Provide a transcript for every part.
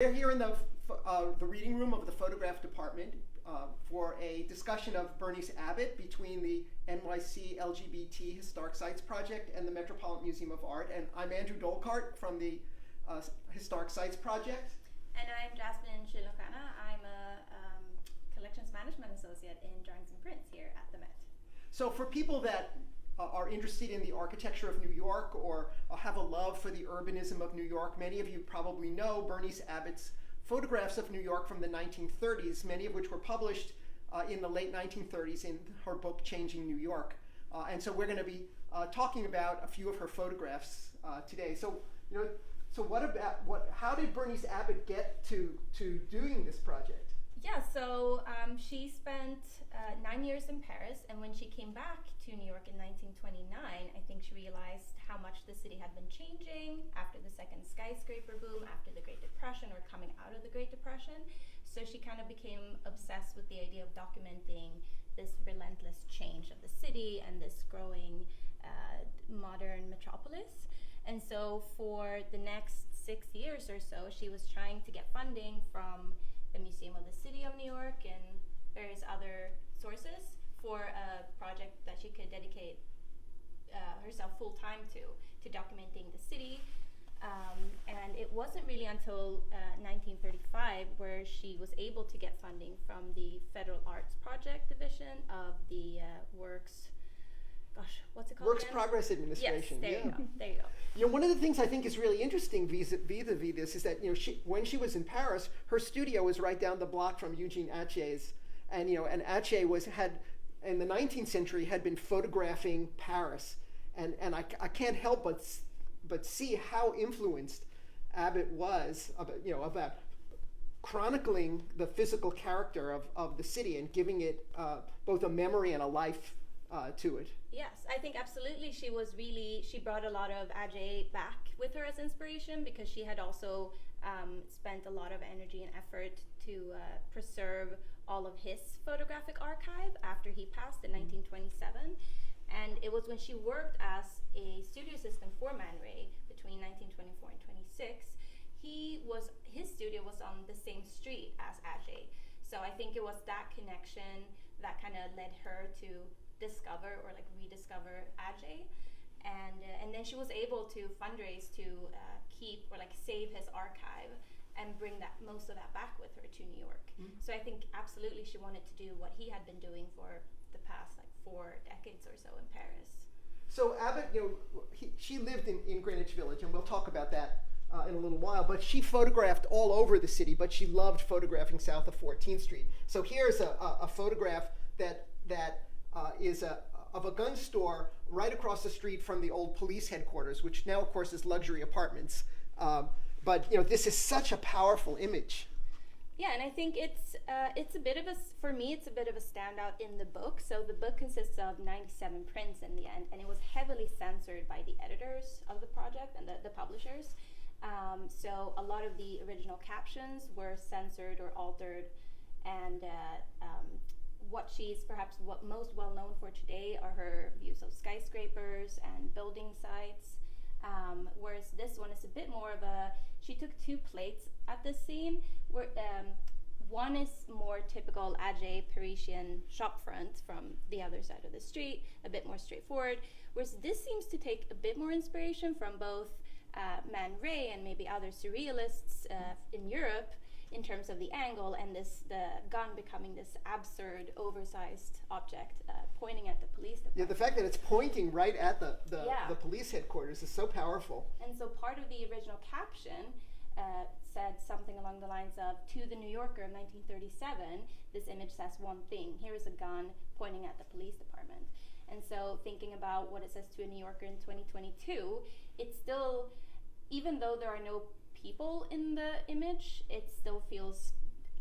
We're here in the reading room of the photograph department for a discussion of Berenice Abbott between the NYC LGBT Historic Sites Project and the Metropolitan Museum of Art. And I'm Andrew Dolkart from the Historic Sites Project. And I'm Jasmine Shilokana. I'm a Collections Management Associate in Drawings and Prints here at the Met. So for people that are interested in the architecture of New York or have a love for the urbanism of New York, many of you probably know Berenice Abbott's photographs of New York from the 1930s, many of which were published in the late 1930s in her book, Changing New York. And so we're going to be talking about a few of her photographs today. So, how did Berenice Abbott get to doing this project? Yeah, so she spent 9 years in Paris, and when she came back to New York in 1929, I think she realized how much the city had been changing after the second skyscraper boom, after the Great Depression, or coming out of the Great Depression. So she kind of became obsessed with the idea of documenting this relentless change of the city and this growing modern metropolis. And so for the next 6 years or so, she was trying to get funding from the Museum of the City of New York and various other sources for a project that she could dedicate herself full-time to documenting the city. And it wasn't really until 1935 where she was able to get funding from the Federal Arts Project Division of the what's it called Works again? Progress Administration. Yes, there you go. There you go. You know, one of the things I think is really interesting vis-a-vis this is that, when she was in Paris, her studio was right down the block from Eugene Atget's, and Atget had in the 19th century had been photographing Paris, and I can't help but see how influenced Abbott was about chronicling the physical character of the city and giving it both a memory and a life to it. Yes, I think absolutely she brought a lot of Atget back with her as inspiration, because she had also spent a lot of energy and effort to preserve all of his photographic archive after he passed in 1927. And it was when she worked as a studio assistant for Man Ray between 1924 and 26, his studio was on the same street as Atget. So I think it was that connection that kind of led her to discover or rediscover Atget, and then she was able to fundraise to keep or save his archive and bring most of that back with her to New York. Mm-hmm. So I think absolutely she wanted to do what he had been doing for the past 4 decades or so in Paris. So Abbott, she lived in Greenwich Village, and we'll talk about that in a little while, but she photographed all over the city, but she loved photographing south of 14th Street. So here's a photograph that is of a gun store right across the street from the old police headquarters, which now, of course, is luxury apartments. But this is such a powerful image. Yeah, and I think it's a bit of for me, it's a bit of a standout in the book. So the book consists of 97 prints in the end, and it was heavily censored by the editors of the project and the publishers. So a lot of the original captions were censored or altered, and what she's perhaps most well known for today are her views of skyscrapers and building sites, whereas this one is a bit more of she took 2 plates at this scene, where one is more typical Atget Parisian shopfront from the other side of the street, a bit more straightforward, whereas this seems to take a bit more inspiration from both Man Ray and maybe other surrealists in Europe, in terms of the angle and the gun becoming this absurd, oversized object pointing at the police department. Yeah, the fact that it's pointing right at the police headquarters is so powerful. And so part of the original caption said something along the lines of, "To the New Yorker of 1937, this image says one thing. Here is a gun pointing at the police department." And so thinking about what it says to a New Yorker in 2022, it's still, even though there are no people in the image, it still feels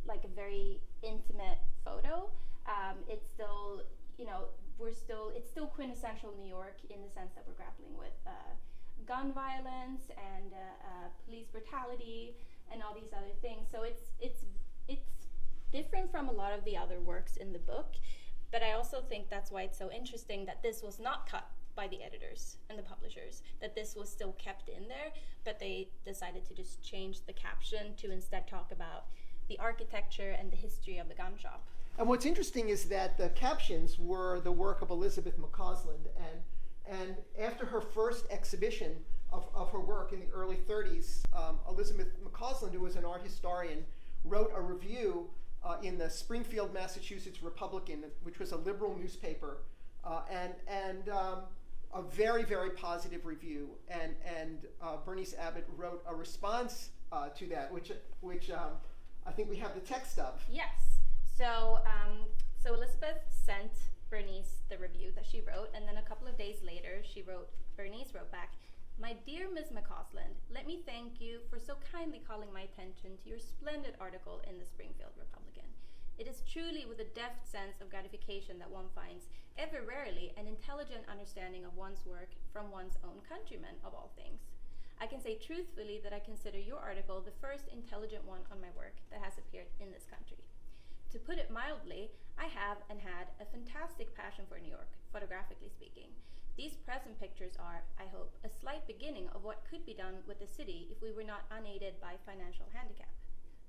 like a very intimate photo. It's still, it's still quintessential New York in the sense that we're grappling with gun violence and police brutality and all these other things. So it's different from a lot of the other works in the book, but I also think that's why it's so interesting that this was not cut by the editors and the publishers that this was still kept in there, but they decided to just change the caption to instead talk about the architecture and the history of the gun shop. And what's interesting is that the captions were the work of Elizabeth McCausland, and after her first exhibition of her work in the early 30s, Elizabeth McCausland, who was an art historian, wrote a review in the Springfield, Massachusetts Republican, which was a liberal newspaper, and a very, very positive review. And Berenice Abbott wrote a response to that, which I think we have the text of. Yes. So Elizabeth sent Berenice the review that she wrote, and then a couple of days later, Berenice wrote back, "My dear Ms. McCausland, let me thank you for so kindly calling my attention to your splendid article in the Springfield Republican. It is truly with a deft sense of gratification that one finds, ever rarely, an intelligent understanding of one's work from one's own countrymen, of all things. I can say truthfully that I consider your article the first intelligent one on my work that has appeared in this country. To put it mildly, I have and had a fantastic passion for New York, photographically speaking. These present pictures are, I hope, a slight beginning of what could be done with the city if we were not unaided by financial handicap.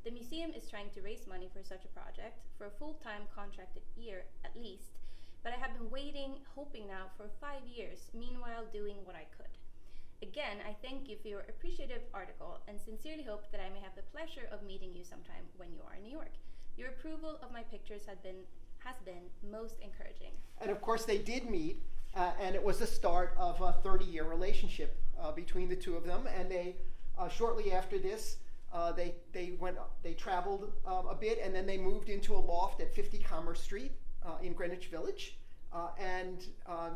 The museum is trying to raise money for such a project, for a full-time contracted year at least, but I have been waiting, hoping now for 5 years, meanwhile doing what I could. Again, I thank you for your appreciative article and sincerely hope that I may have the pleasure of meeting you sometime when you are in New York. Your approval of my pictures has been most encouraging." And of course they did meet, and it was the start of a 30-year relationship between the two of them. And they, shortly after this, they traveled a bit, and then they moved into a loft at 50 Commerce Street in Greenwich Village.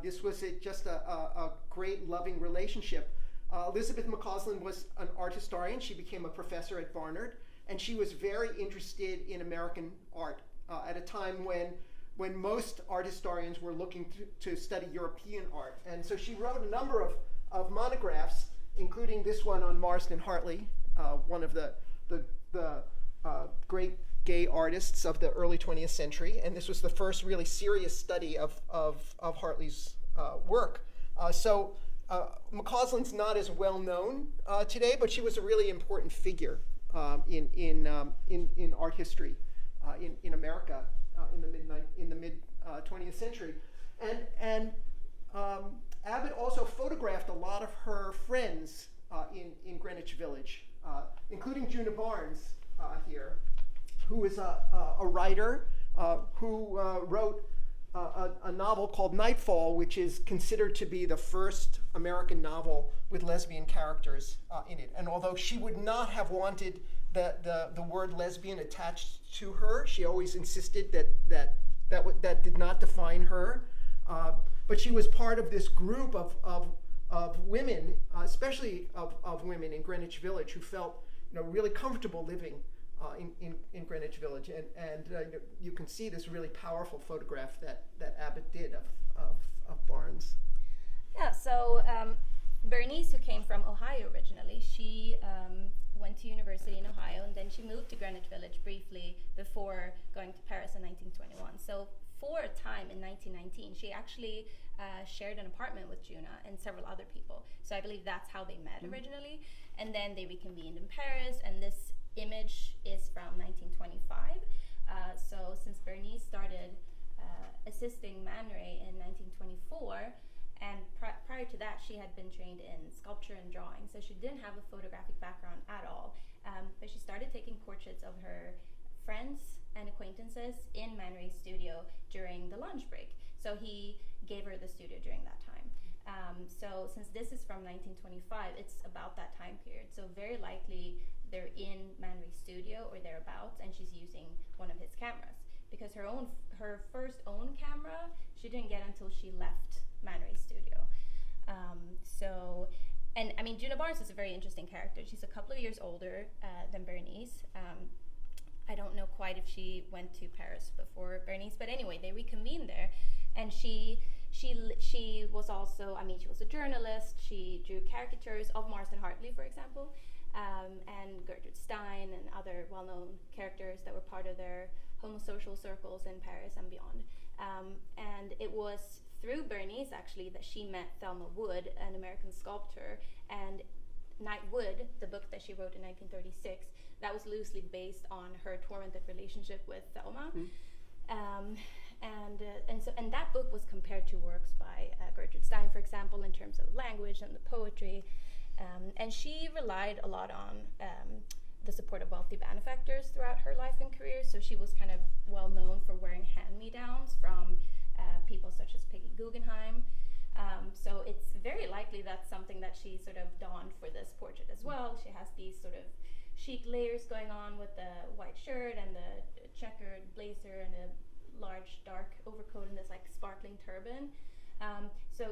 This was just a great, loving relationship. Elizabeth McCausland was an art historian. She became a professor at Barnard, and she was very interested in American art at a time when most art historians were looking to study European art. And so she wrote a number of monographs, including this one on Marston Hartley, one of the great gay artists of the early 20th century. And this was the first really serious study of Hartley's work. So McCausland's not as well known today, but she was a really important figure in art history in America in the mid 20th century. And Abbott also photographed a lot of her friends in Greenwich Village, including Juna Barnes here, who is a writer who wrote a novel called Nightfall, which is considered to be the first American novel with lesbian characters in it. And although she would not have wanted the word lesbian attached to her, she always insisted that did not define her. But she was part of this group of women, especially of women in Greenwich Village, who felt really comfortable living in Greenwich Village. And you can see this really powerful photograph that Abbott did of Barnes. Yeah, so Berenice, who came from Ohio originally, she went to university in Ohio, and then she moved to Greenwich Village briefly before going to Paris in 1921. So for a time in 1919, she actually shared an apartment with Juna and several other people. So I believe that's how they met originally. And then they reconvened in Paris, and this image is from 1925. So since Berenice started assisting Man Ray in 1924, and prior to that, she had been trained in sculpture and drawing, so she didn't have a photographic background at all. But she started taking portraits of her friends and acquaintances in Man Ray's studio during the lunch break. So he gave her the studio during that time. So since this is from 1925, it's about that time period. So very likely they're in Man Ray's studio or thereabouts, and she's using one of his cameras. Because her first own camera, she didn't get until she left Man Ray's studio. And I mean, Juna Barnes is a very interesting character. She's a couple of years older than Berenice. I don't know quite if she went to Paris before Berenice, but anyway, they reconvened there, and she was also, I mean, she was a journalist. She drew caricatures of Marston Hartley, for example, and Gertrude Stein and other well-known characters that were part of their homosocial circles in Paris and beyond. And it was through Berenice, actually, that she met Thelma Wood, an American sculptor, and Night Wood, the book that she wrote in 1936, that was loosely based on her tormented relationship with Thelma. And that book was compared to works by Gertrude Stein, for example, in terms of language and the poetry. And she relied a lot on the support of wealthy benefactors throughout her life and career. So she was kind of well known for wearing hand-me-downs from people such as Peggy Guggenheim. So it's very likely that's something that she sort of donned for this portrait as well. She has these sort of chic layers going on with the white shirt and the checkered blazer and a large dark overcoat and this like sparkling turban. So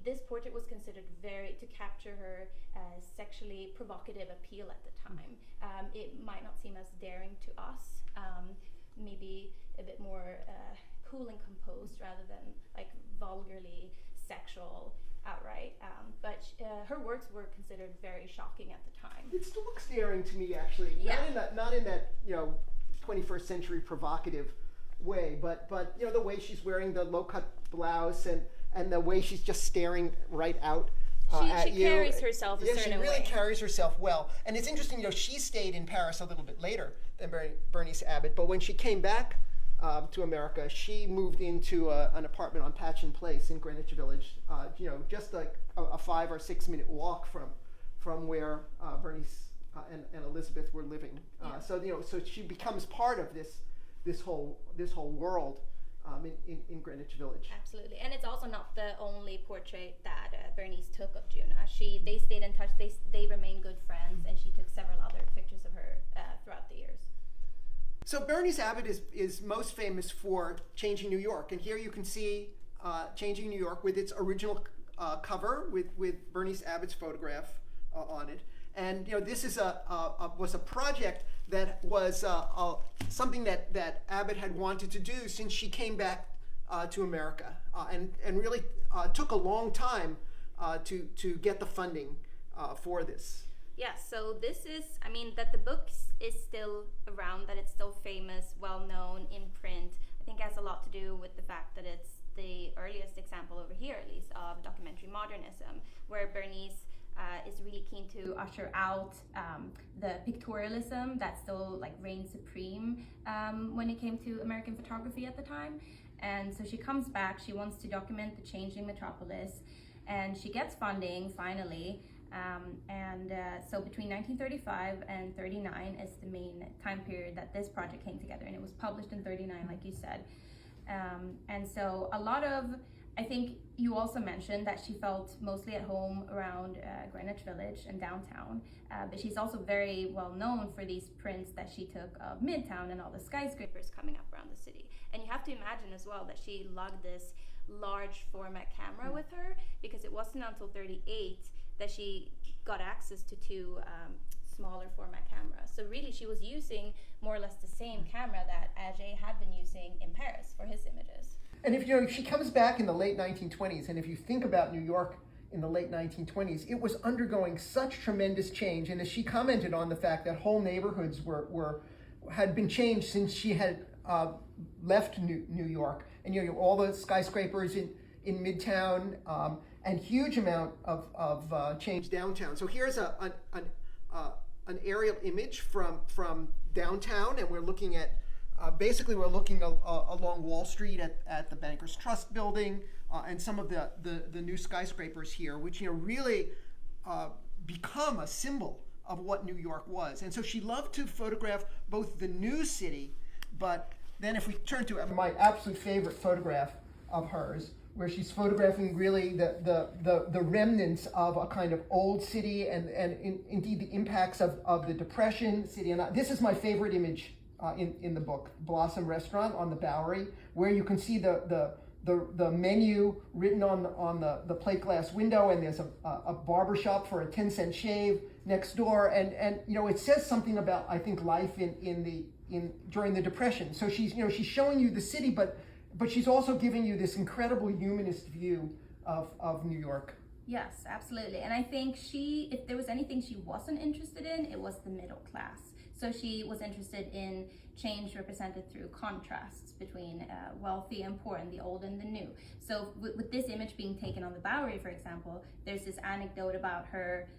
this portrait was considered to capture her sexually provocative appeal at the time. It might not seem as daring to us, maybe a bit more cool and composed rather than like vulgarly sexual outright. But her works were considered very shocking at the time. It still looks daring to me, actually. Yeah. Not in that 21st century provocative way, but the way she's wearing the low-cut blouse and the way she's just staring right out at you. She carries herself a certain way. Yeah, she really carries herself well. And it's interesting, she stayed in Paris a little bit later than Berenice Abbott, but when she came back to America, she moved into an apartment on Patchen Place in Greenwich Village, just like a 5 or 6 minute walk from where Berenice and Elizabeth were living. So she becomes part of this whole world in Greenwich Village. Absolutely, and it's also not the only portrait that Berenice took of Juna. They stayed in touch. They remained good friends, and she took several other pictures of her throughout the years. So Berenice Abbott is most famous for Changing New York, and here you can see Changing New York with its original cover with Berenice Abbott's photograph on it. And this is was a project that was something that Abbott had wanted to do since she came back to America, and really took a long time to get the funding for this. Yes, so this is, that the book is still around, that it's still famous, well known in print, I think has a lot to do with the fact that it's the earliest example over here, at least, of documentary modernism, where Berenice is really keen to usher out the pictorialism that still reigned supreme when it came to American photography at the time. And so she comes back, she wants to document the changing metropolis, and she gets funding finally. So between 1935 and 39 is the main time period that this project came together, and it was published in 39, like you said. And so a lot of, I think you also mentioned that she felt mostly at home around Greenwich Village and downtown, but she's also very well known for these prints that she took of Midtown and all the skyscrapers coming up around the city. And you have to imagine as well that she lugged this large format camera with her, because it wasn't until 38 that she got access to two smaller format cameras. So really she was using more or less the same camera that Auger had been using in Paris for his images. And if she comes back in the late 1920s, and if you think about New York in the late 1920s, it was undergoing such tremendous change. And as she commented on the fact that whole neighborhoods had been changed since she had left New York, and all the skyscrapers in Midtown, and huge amount of change downtown. So here's an aerial image from downtown, and we're looking at we're looking along Wall Street at the Bankers Trust building and some of the new skyscrapers here, which really become a symbol of what New York was. And so she loved to photograph both the new city, but then if we turn to my absolute favorite photograph of hers, where she's photographing really the remnants of a kind of old city and indeed the impacts of the Depression city. And this is my favorite image in the book, Blossom Restaurant on the Bowery, where you can see the menu written on the plate glass window, and there's a barber shop for a 10-cent shave next door, and it says something about, I think, life during the Depression. So she's showing you the city, but she's also giving you this incredible humanist view of New York. Yes, absolutely. And I think if there was anything she wasn't interested in, it was the middle class. So she was interested in change represented through contrasts between wealthy and poor, and the old and the new. So with this image being taken on the Bowery, for example, there's this anecdote about her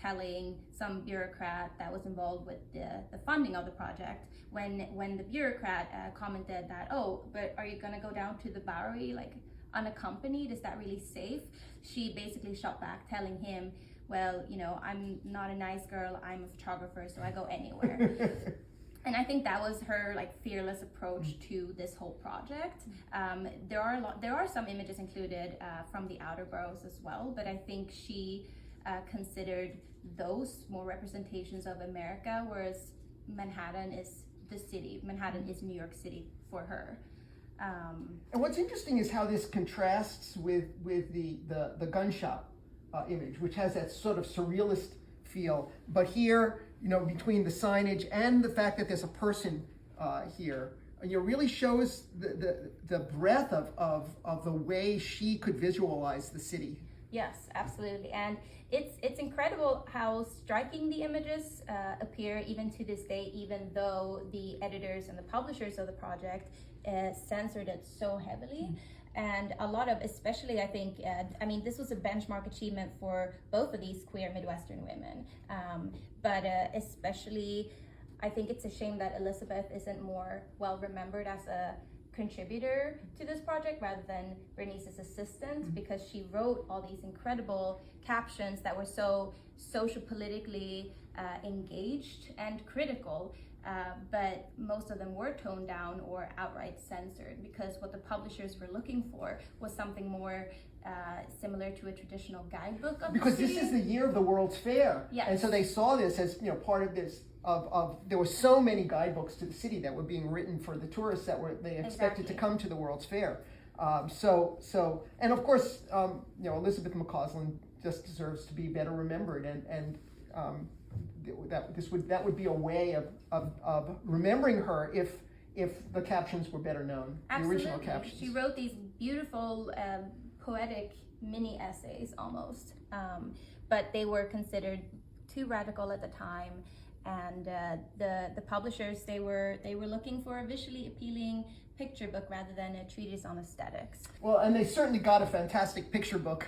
telling some bureaucrat that was involved with the funding of the project, when the bureaucrat commented that, oh, but are you gonna go down to the Bowery like unaccompanied? Is that really safe? She basically shot back telling him, well, you know, I'm not a nice girl, I'm a photographer, so I go anywhere. And I think that was her like fearless approach to this whole project. There are some images included from the outer boroughs as well, but I think she considered those more representations of America, whereas Manhattan is the city. Manhattan is New York City for her. And what's interesting is how this contrasts with the gun shop image, which has that sort of surrealist feel. But here, you know, between the signage and the fact that there's a person here, you know, really shows the breadth of the way she could visualize the city. Yes, absolutely. And it's incredible how striking the images appear even to this day, even though the editors and the publishers of the project censored it so heavily. And a lot of, especially I think, I mean, this was a benchmark achievement for both of these queer Midwestern women. But especially, I think it's a shame that Elizabeth isn't more well remembered as a contributor to this project rather than Berenice's assistant, because she wrote all these incredible captions that were so social-politically engaged and critical, but most of them were toned down or outright censored, because what the publishers were looking for was something more similar to a traditional guidebook of because the city. This is the year of the World's Fair, yes. And so they saw this as, you know, part of this there were so many guidebooks to the city that were being written for the tourists that they expected to come to the World's Fair. So and of course, you know, Elizabeth McCausland just deserves to be better remembered, and that would be a way of remembering her if the captions were better known. Absolutely. The original captions. She wrote these beautiful poetic mini essays almost, but they were considered too radical at the time, and the publishers, they were looking for a visually appealing picture book rather than a treatise on aesthetics. Well, and they certainly got a fantastic picture book